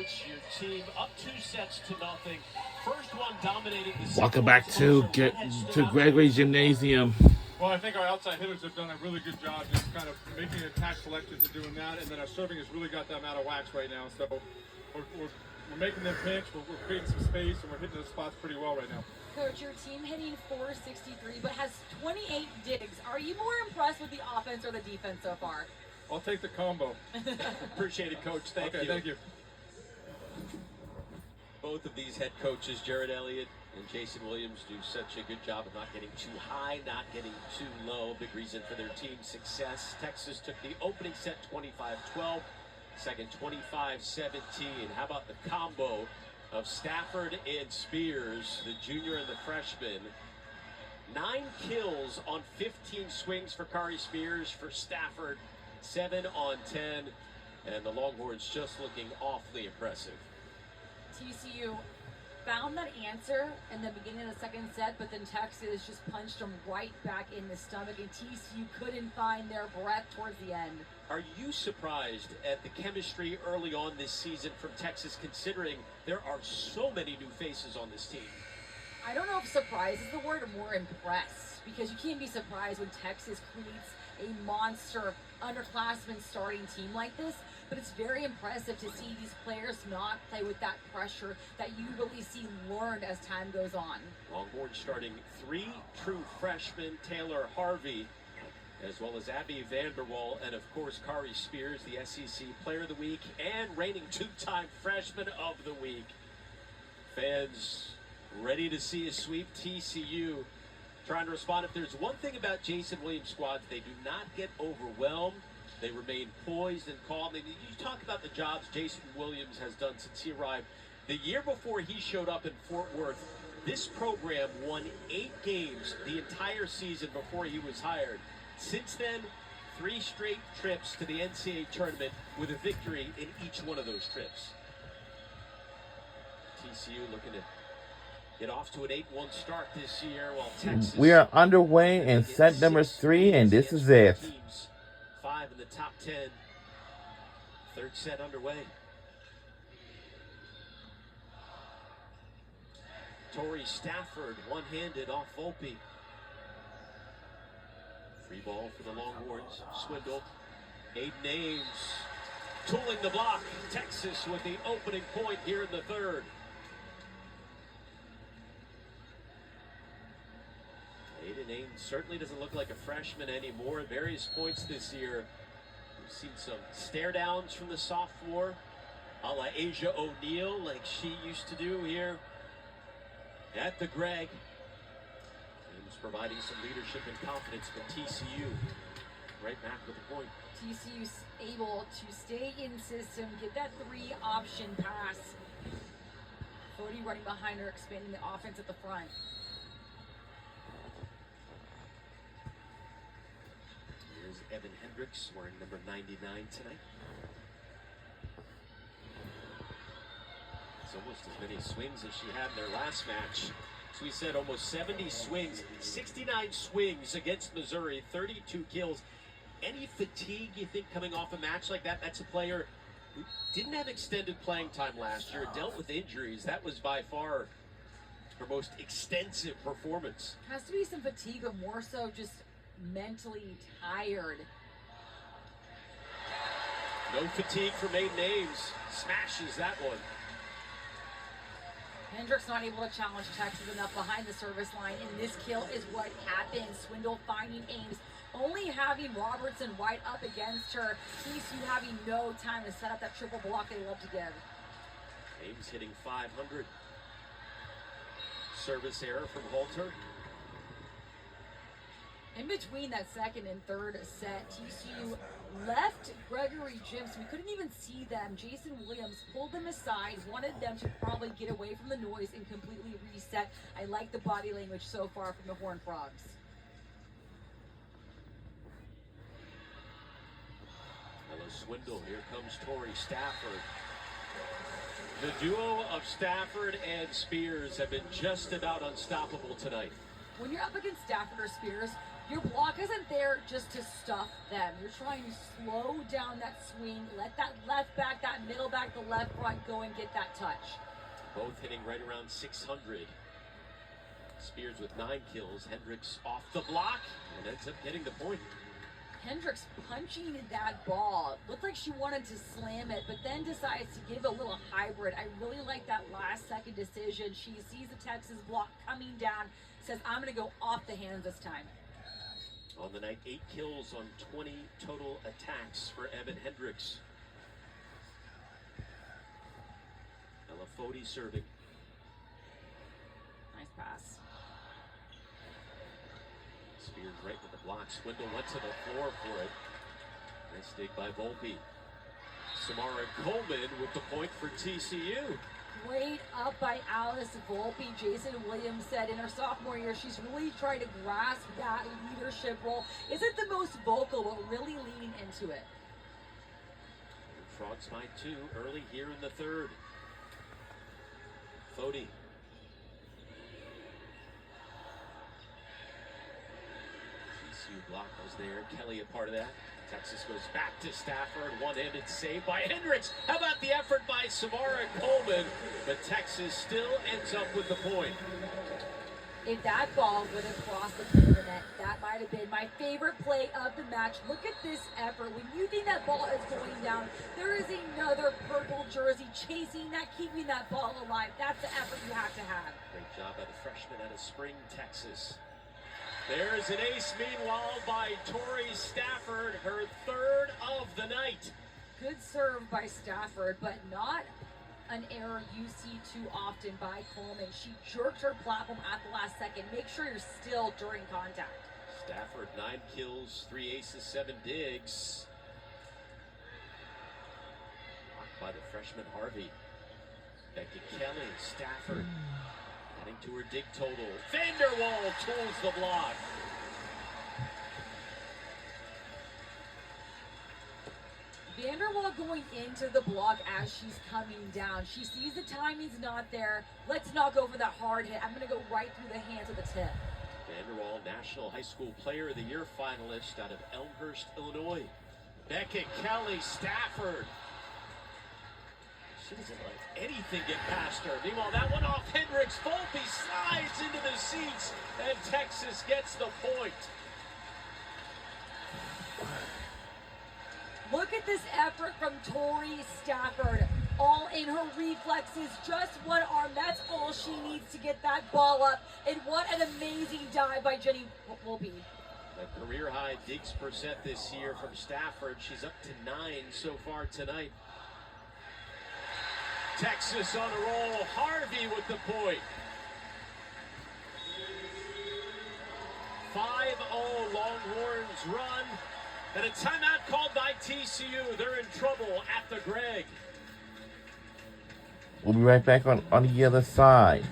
points. Your team up 2-0. First one dominating the Welcome back to Gregory Gymnasium. Well, I think our outside hitters have done a really good job just kind of making attack selections and doing that, and then our serving has really got them out of wax right now. So we're making them pinch, we're creating some space, and we're hitting those spots pretty well right now. Coach, your team hitting .463, but has 28 digs. Are you more impressed with the offense or the defense so far? I'll take the combo. Appreciate it, Coach. Thank you. Thank you. Both of these head coaches, Jared Elliott and Jason Williams, do such a good job of not getting too high, not getting too low. Big reason for their team's success. Texas took the opening set 25-12, second 25-17. How about the combo of Stafford and Spears, the junior and the freshman? 9 kills on 15 swings for Kari Spears. For Stafford, 7 on 10. And the Longhorns just looking awfully impressive. TCU found that answer in the beginning of the second set, but then Texas just punched them right back in the stomach, and TCU couldn't find their breath towards the end. Are you surprised at the chemistry early on this season from Texas, considering there are so many new faces on this team? I don't know if surprise is the word, or more impressed, because you can't be surprised when Texas creates a monster underclassmen starting team like this, but it's very impressive to see these players not play with that pressure that you really see learned as time goes on. Longhorns starting 3 true freshmen, Taylor Harvey, as well as Abby Vanderwall, and of course Kari Spears, the SEC Player of the Week and reigning 2-time Freshman of the Week. Fans ready to see a sweep. TCU trying to respond. If there's one thing about Jason Williams' squads, they do not get overwhelmed. They remain poised and calm. And you talk about the jobs Jason Williams has done since he arrived. The year before he showed up in Fort Worth, this program won 8 games the entire season before he was hired. Since then, 3 straight trips to the NCAA tournament with a victory in each one of those trips. TCU looking to get off to an 8-1 start this year, while Texas... We are underway in set number 3, and this is it. 5 in the top 10. Third set underway. Tori Stafford, one-handed off Volpe. Free ball for the Longhorns. Swindle. Aiden Ames tooling the block. Texas with the opening point here in the third. Aiden Ames certainly doesn't look like a freshman anymore. At various points this year, we've seen some stare downs from the sophomore, a la Asia O'Neal, like she used to do here at the Greg. Ames providing some leadership and confidence, but TCU right back with the point. TCU's able to stay in system, get that 3-option pass. Cody running behind her, expanding the offense at the front. Here's Evan Hendricks wearing number 99 tonight. It's almost as many swings as she had in their last match. So we said almost 70 swings, 69 swings against Missouri, 32 kills. Any fatigue, you think, coming off a match like that? That's a player who didn't have extended playing time last year, dealt with injuries. That was by far her most extensive performance. Has to be some fatigue, but more so just mentally tired. No fatigue from Aiden Ames. Smashes that one. Hendricks not able to challenge Texas enough behind the service line, and this kill is what happened. Swindle finding Ames, only having Robertson White up against her. TCU having no time to set up that triple block they love to give. Ames hitting 500. Service error from Halter. In between that second and third set, TCU left Gregory Gymnasium. We couldn't even see them. Jason Williams pulled them aside, wanted them to probably get away from the noise and completely reset. I like the body language so far from the Horned Frogs. Ella Swindle, here comes Tori Stafford. The duo of Stafford and Spears have been just about unstoppable tonight. When you're up against Stafford or Spears, Your block isn't there just to stuff them. You're trying to slow down that swing, let that left back, that middle back, the left front go and get that touch. Both hitting right around 600. Spears with 9 kills. Hendricks off the block and ends up getting the point. Hendricks punching that ball. Looked like she wanted to slam it, but then decides to give a little hybrid. I really like that last second decision. She sees the Texas block coming down, says, I'm going to go off the hands this time. On the night, 8 kills on 20 total attacks for Evan Hendricks. Ella Foti serving. Nice pass. Spears right with the block. Swindle went to the floor for it. Nice dig by Volpe. Samara Coleman with the point for TCU. Great up by Alice Volpe. Jason Williams said in her sophomore year, she's really trying to grasp that leadership role. Isn't the most vocal, but really leaning into it. Frogs by 2 early here in the third. Foti. TCU block was there. Kelly a part of that. Texas goes back to Stafford. One-handed save by Hendricks. How about the effort by Samara Coleman? But Texas still ends up with the point. If that ball would have crossed the front of the net, that might have been my favorite play of the match. Look at this effort. When you think that ball is going down, there is another purple jersey chasing that, keeping that ball alive. That's the effort you have to have. Great job by the freshman out of Spring, Texas. There's an ace, meanwhile, by Tori Stafford, her 3rd of the night. Good serve by Stafford, but not an error you see too often by Coleman. She jerked her platform at the last second. Make sure you're still during contact. Stafford, 9 kills, 3 aces, 7 digs. Blocked by the freshman Harvey. Becky Kelly, Stafford. Adding to her dig total. Vanderwall tools the block. Vanderwall going into the block as she's coming down. She sees the timing's not there. Let's not go for that hard hit. I'm going to go right through the hands of the tip. Vanderwall, National High School Player of the Year finalist out of Elmhurst, Illinois. Beckett Kelly, Stafford. She doesn't let anything get past her. Meanwhile, that one off Hendricks. Volpe slides into the seats, and Texas gets the point. Look at this effort from Tori Stafford. All in her reflexes, just one arm. That's all she needs to get that ball up. And what an amazing dive by Jenny Volpe. A career-high digs percent this year from Stafford. She's up to 9 so far tonight. Texas on a roll. Harvey with the point. 5-0 Longhorns run. And a timeout called by TCU. They're in trouble at the Greg. We'll be right back on the other side.